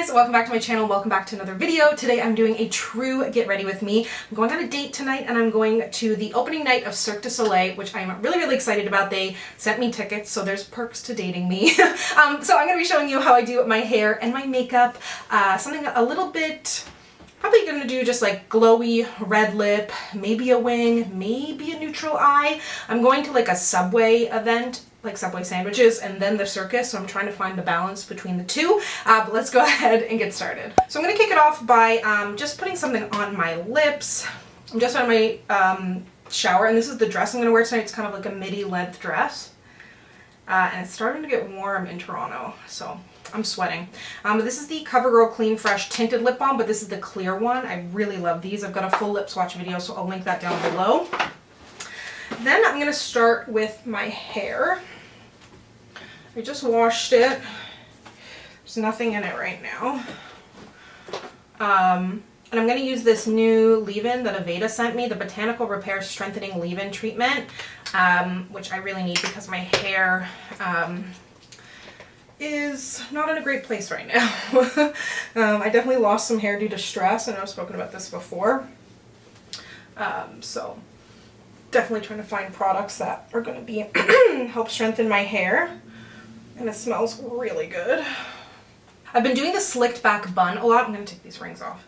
guys, welcome back to my channel, welcome back to another video. Today I'm doing a true get ready with me. I'm going on a date tonight and I'm going to the opening night of Cirque du Soleil, which I'm really excited about. They sent me tickets, so there's perks to dating me. So I'm going to be showing you how I do my hair and my makeup, something a little bit, probably going to do just like glowy red lip, maybe a wing, maybe a neutral eye. I'm going to like a Subway event, like Subway sandwiches, and then the circus, so I'm trying to find the balance between the two, but let's go ahead and get started. So I'm going to kick it off by just putting something on my lips. I'm just out of my shower, and this is the dress I'm going to wear tonight. It's kind of like a midi length dress, and it's starting to get warm in Toronto, so I'm sweating. This is the CoverGirl Clean Fresh Tinted Lip Balm, but this is the clear one. I really love these. I've got a full lip swatch video, so I'll link that down below. Then I'm going to start with my hair. I just washed it. There's nothing in it right now. And I'm going to use this new leave-in that Aveda sent me, the Botanical Repair Strengthening Leave-In Treatment, which I really need because my hair is not in a great place right now. I definitely lost some hair due to stress, and I've spoken about this before. So definitely trying to find products that are going to be help strengthen my hair. And it smells really good. I've been doing the slicked back bun a lot. I'm going to take these rings off.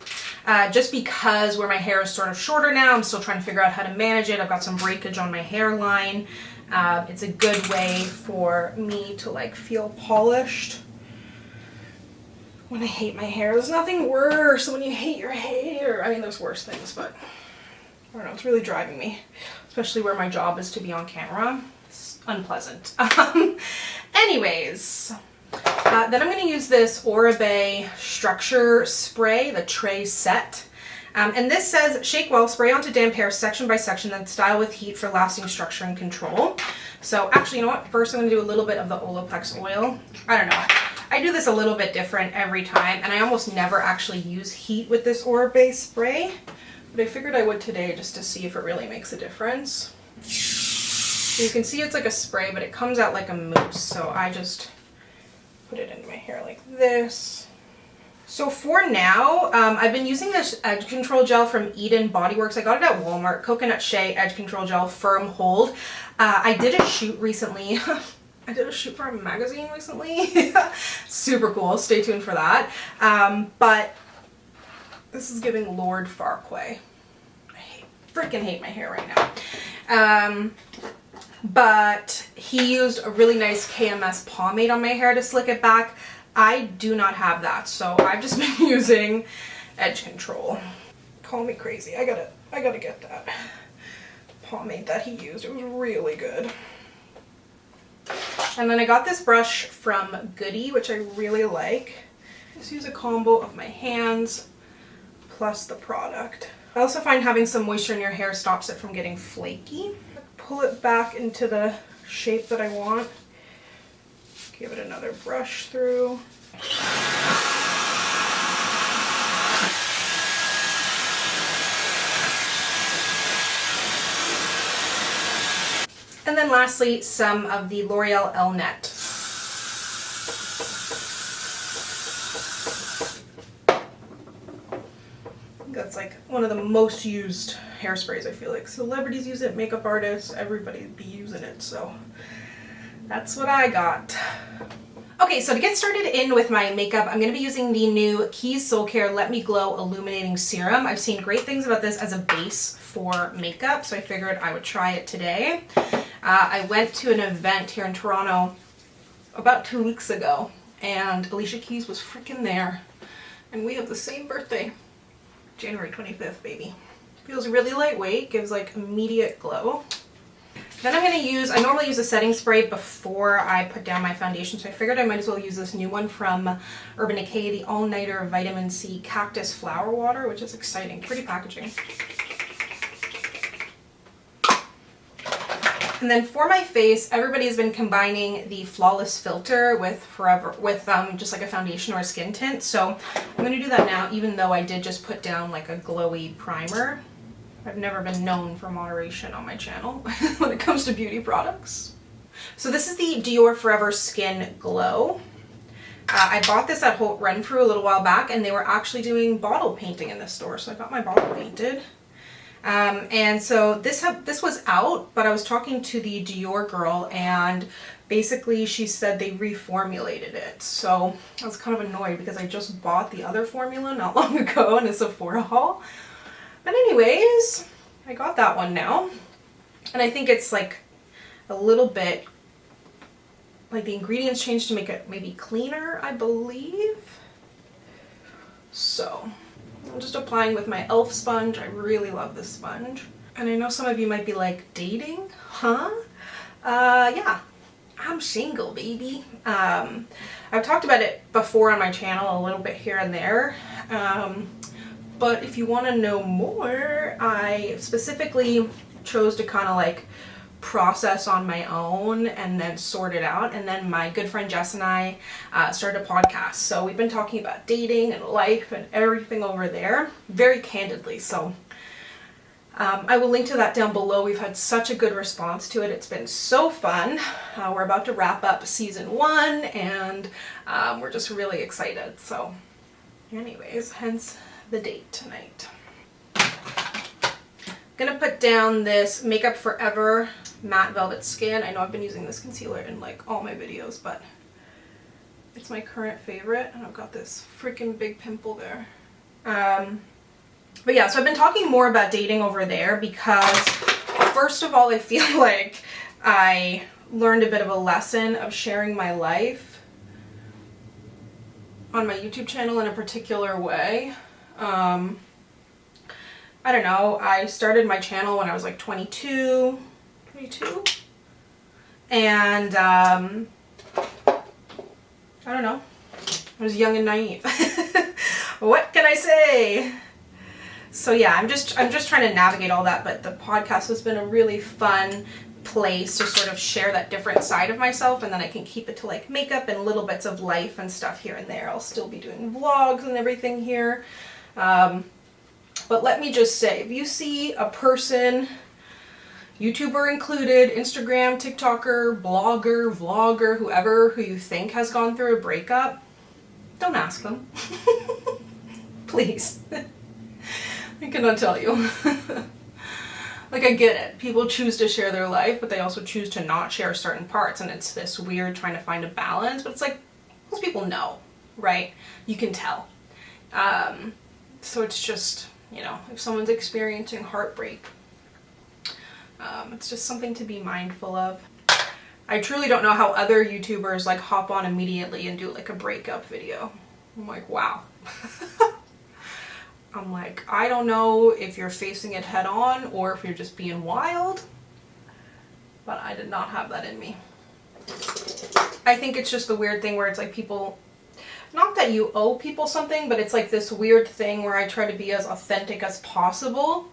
Just because where my hair is sort of shorter now, I'm still trying to figure out how to manage it. I've got some breakage on my hairline. It's a good way for me to like feel polished when I hate my hair. There's nothing worse when you hate your hair. I mean, there's worse things, but I don't know, it's really driving me, especially where my job is to be on camera. It's unpleasant. Anyways, then I'm going to use this Oribe Structure Spray, the Tray Set. And this says, shake well, spray onto damp hair section by section, then style with heat for lasting structure and control. So actually, you know what? First I'm going to do a little bit of the Olaplex Oil. I don't know. I do this a little bit different every time, and I almost never actually use heat with this Oribe spray. But I figured I would today just to see if it really makes a difference. So you can see it's like a spray, but it comes out like a mousse. So I just put it into my hair like this. So for now, I've been using this edge control gel from Eden Body Works. I got it at Walmart, Coconut Shea Edge Control Gel Firm Hold. I did a shoot recently. I did a shoot for a magazine recently. Super cool. Stay tuned for that. But this is giving Lord Farquaad. I freaking hate my hair right now. But he used a really nice KMS pomade on my hair to slick it back. I do not have that, so I've just been using Edge Control. Call me crazy. I gotta get that pomade that he used. It was really good. And then I got this brush from Goodie, which I really like. Just use a combo of my hands plus the product. I also find having some moisture in your hair stops it from getting flaky. Pull it back into the shape that I want. Give it another brush through. And then lastly, some of the L'Oreal El Net. That's like one of the most used hairsprays, I feel like. Celebrities use it, makeup artists, everybody be using it, so that's what I got. Okay, so to get started in with my makeup, I'm going to be using the new Keys Soul Care Let Me Glow Illuminating Serum. I've seen great things about this as a base for makeup, so I figured I would try it today. I went to an event here in Toronto about 2 weeks ago, and Alicia Keys was freaking there, and we have the same birthday. January 25th, baby. Feels really lightweight, gives like immediate glow. Then I'm going to use, I normally use a setting spray before I put down my foundation, so I figured I might as well use this new one from Urban Decay, the All Nighter Vitamin C Cactus Flower Water, which is exciting. Pretty packaging. And then for my face, everybody has been combining the Flawless Filter with just like a foundation or a skin tint. So I'm going to do that now, even though I did just put down like a glowy primer. I've never been known for moderation on my channel when it comes to beauty products. So this is the Dior Forever Skin Glow. I bought this at Holt Renfrew a little while back, and they were actually doing bottle painting in this store, so I got my bottle painted. And so this was out, but I was talking to the Dior girl, and basically she said they reformulated it. So I was kind of annoyed because I just bought the other formula not long ago in a Sephora haul. But anyways, I got that one now. And I think it's like a little bit, like the ingredients changed to make it maybe cleaner, I believe. So I'm just applying with my e.l.f. sponge. I really love this sponge. And I know some of you might be like, dating? Huh? Yeah, I'm single, baby. I've talked about it before on my channel a little bit here and there. But if you want to know more, I specifically chose to kind of like process on my own and then sort it out. And then my good friend Jess and I started a podcast. So we've been talking about dating and life and everything over there very candidly. So I will link to that down below. We've had such a good response to it. It's been so fun. We're about to wrap up season 1, and we're just really excited. So anyways, hence the date tonight. Gonna put down this Makeup Forever Matte Velvet Skin. I know I've been using this concealer in like all my videos, but it's my current favorite, and I've got this freaking big pimple there. But yeah, so I've been talking more about dating over there because first of all, I feel like I learned a bit of a lesson of sharing my life on my YouTube channel in a particular way. I don't know, I started my channel when I was like 22, and I don't know, I was young and naive. What can I say? So yeah, I'm just trying to navigate all that, but the podcast has been a really fun place to sort of share that different side of myself, and then I can keep it to like makeup and little bits of life and stuff here and there. I'll still be doing vlogs and everything here. But let me just say, if you see a person, YouTuber included, Instagram, TikToker, blogger, vlogger, whoever who you think has gone through a breakup, don't ask them. Please. I cannot tell you. Like, I get it. People choose to share their life, but they also choose to not share certain parts, and it's this weird trying to find a balance, but it's like, most people know, right? You can tell. So it's just, you know, if someone's experiencing heartbreak, it's just something to be mindful of. I truly don't know how other YouTubers like hop on immediately and do like a breakup video. I'm like, wow. I'm like, I don't know if you're facing it head on or if you're just being wild, but I did not have that in me. I think it's just the weird thing where it's like people, not that you owe people something, but it's like this weird thing where I try to be as authentic as possible.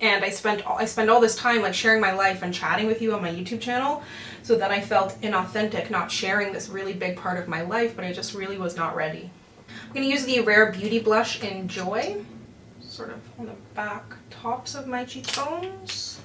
And I spend all this time like sharing my life and chatting with you on my YouTube channel. So then I felt inauthentic not sharing this really big part of my life, but I just really was not ready. I'm going to use the Rare Beauty blush in Joy, sort of on the back tops of my cheekbones.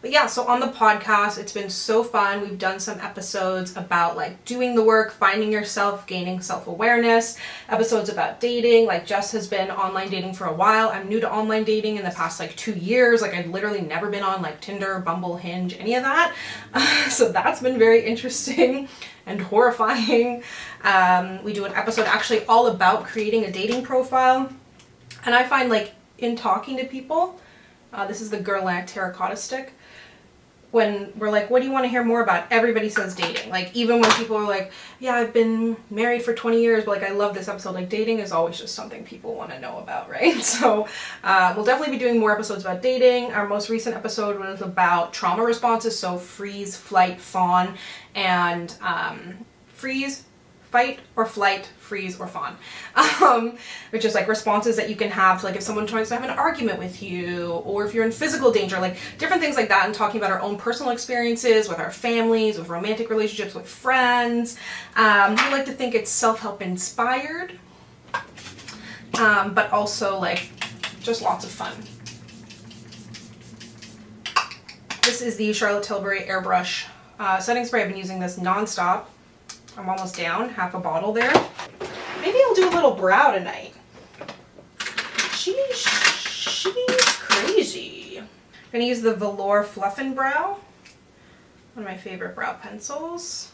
But yeah, so on the podcast, it's been so fun. We've done some episodes about like doing the work, finding yourself, gaining self-awareness, episodes about dating. Like Jess has been online dating for a while. I'm new to online dating in the past like 2 years. Like I'd literally never been on like Tinder, Bumble, Hinge, any of that. So that's been very interesting and horrifying. We do an episode actually all about creating a dating profile. And I find like in talking to people, this is the Geurlain Terracotta stick. When we're like, what do you want to hear more about? Everybody says dating. Like, even when people are like, yeah, I've been married for 20 years, but like, I love this episode. Like, dating is always just something people want to know about, right? So we'll definitely be doing more episodes about dating. Our most recent episode was about trauma responses. So freeze, flight, fawn, and freeze, fight or flight, freeze or fawn, which is like responses that you can have to like if someone tries to have an argument with you, or if you're in physical danger, like different things like that, and talking about our own personal experiences with our families, with romantic relationships, with friends. We like to think it's self-help inspired, but also like just lots of fun. This is the Charlotte Tilbury Airbrush setting spray. I've been using this non-stop. I'm almost down, half a bottle there. Maybe I'll do a little brow tonight. She's crazy. I'm gonna use the Velour Fluff and Brow, one of my favorite brow pencils.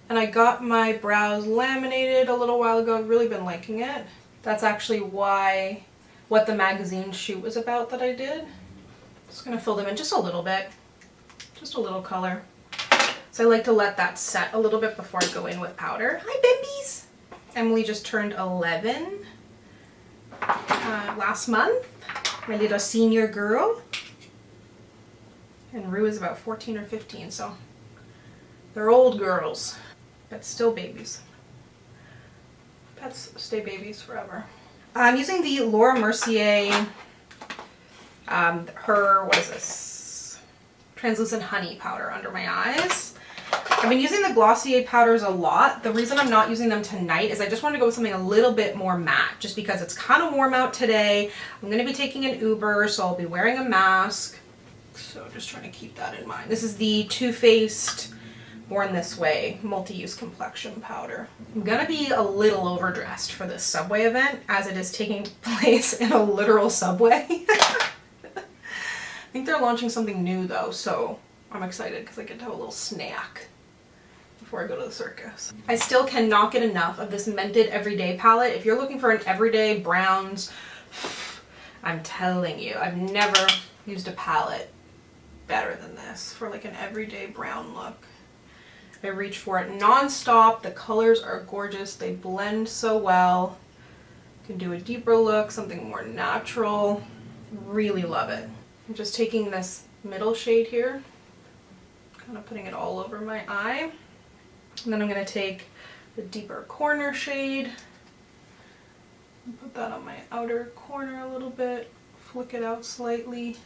And I got my brows laminated a little while ago. I've really been liking it. That's actually what the magazine shoot was about that I did. Just gonna fill them in just a little bit, just a little color. So I like to let that set a little bit before I go in with powder. Hi, Bimbies! Emily just turned 11 last month. My little senior girl. And Rue is about 14 or 15, so they're old girls, but still babies. Pets stay babies forever. I'm using the Laura Mercier, what is this? Translucent Honey powder under my eyes. I've been using the Glossier powders a lot. The reason I'm not using them tonight is I just want to go with something a little bit more matte, just because it's kind of warm out today. I'm going to be taking an Uber, so I'll be wearing a mask. So just trying to keep that in mind. This is the Too Faced Born This Way multi-use complexion powder. I'm gonna be a little overdressed for this Subway event, as it is taking place in a literal Subway. I think they're launching something new though, so I'm excited because I get to have a little snack before I go to the circus. I still cannot get enough of this Mented Everyday palette. If you're looking for an everyday browns, I'm telling you, I've never used a palette better than this for like an everyday brown look. I reach for it non-stop. The colors are gorgeous. They blend so well. You can do a deeper look, something more natural. Really love it. I'm just taking this middle shade here, kind of putting it all over my eye. And then I'm going to take the deeper corner shade and put that on my outer corner a little bit, flick it out slightly.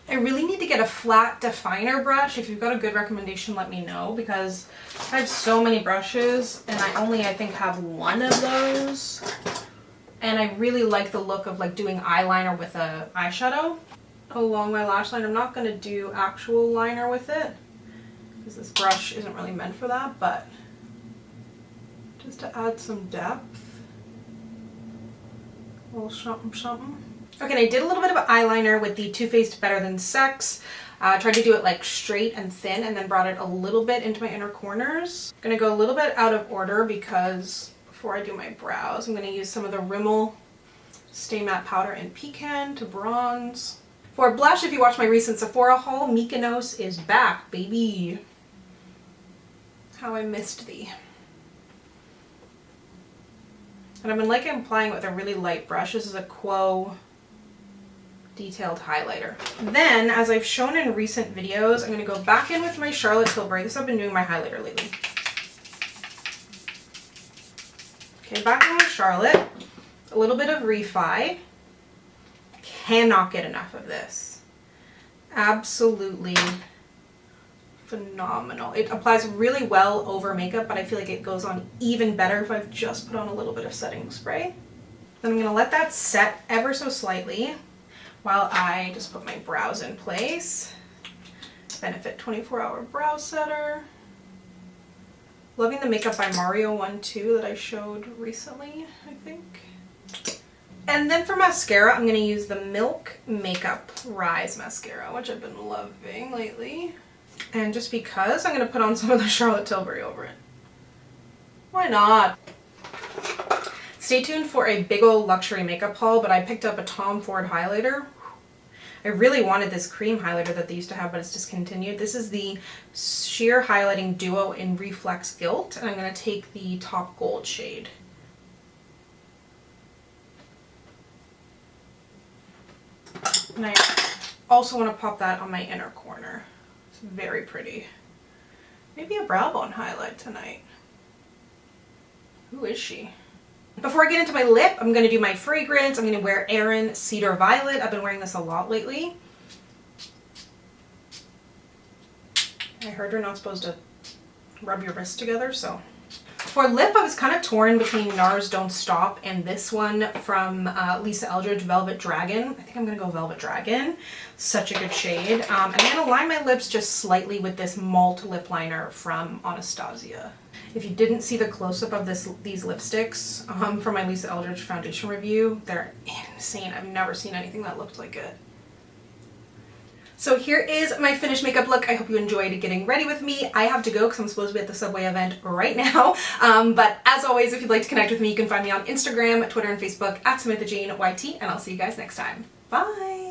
I really need to get a flat definer brush. If you've got a good recommendation, let me know, because I have so many brushes and I think have one of those. And I really like the look of like doing eyeliner with a eyeshadow along my lash line. I'm not going to do actual liner with it because this brush isn't really meant for that, but just to add some depth. A little something. Okay, and I did a little bit of eyeliner with the Too Faced Better Than Sex. Tried to do it like straight and thin, and then brought it a little bit into my inner corners. I'm gonna go a little bit out of order because before I do my brows, I'm gonna use some of the Rimmel Stay Matte Powder in Pecan to bronze. For blush, if you watch my recent Sephora haul, Mykonos is back, baby. How I missed thee. And I've been liking applying it with a really light brush. This is a Quo detailed highlighter. Then, as I've shown in recent videos, I'm going to go back in with my Charlotte Tilbury. This I've been doing my highlighter lately. Okay, back in with Charlotte. A little bit of Refi. Cannot get enough of this. Absolutely phenomenal. It applies really well over makeup, but I feel like it goes on even better if I've just put on a little bit of setting spray. Then I'm going to let that set ever so slightly while I just put my brows in place. Benefit 24-hour brow setter. Loving the Makeup by Mario one too that I showed recently, I think. And then for mascara, I'm going to use the Milk Makeup Rise Mascara, which I've been loving lately. And just because, I'm going to put on some of the Charlotte Tilbury over it. Why not? Stay tuned for a big old luxury makeup haul, but I picked up a Tom Ford highlighter. I really wanted this cream highlighter that they used to have, but it's discontinued. This is the Sheer Highlighting Duo in Reflex Gilt, and I'm going to take the top gold shade. And I also want to pop that on my inner corner. It's very pretty. Maybe a brow bone highlight tonight. Who is she? Before I get into my lip, I'm going to do my fragrance. I'm going to wear Erin Cedar Violet. I've been wearing this a lot lately. I heard you're not supposed to rub your wrists together, so. For lip, I was kind of torn between NARS Don't Stop and this one from Lisa Eldridge, Velvet Dragon. I think I'm going to go Velvet Dragon. Such a good shade. I'm going to line my lips just slightly with this Malt lip liner from Anastasia. If you didn't see the close-up of these lipsticks from my Lisa Eldridge foundation review, they're insane. I've never seen anything that looked like it. So here is my finished makeup look. I hope you enjoyed getting ready with me. I have to go because I'm supposed to be at the Subway event right now. But as always, if you'd like to connect with me, you can find me on Instagram, Twitter, and Facebook at SamanthaJaneYT, and I'll see you guys next time. Bye!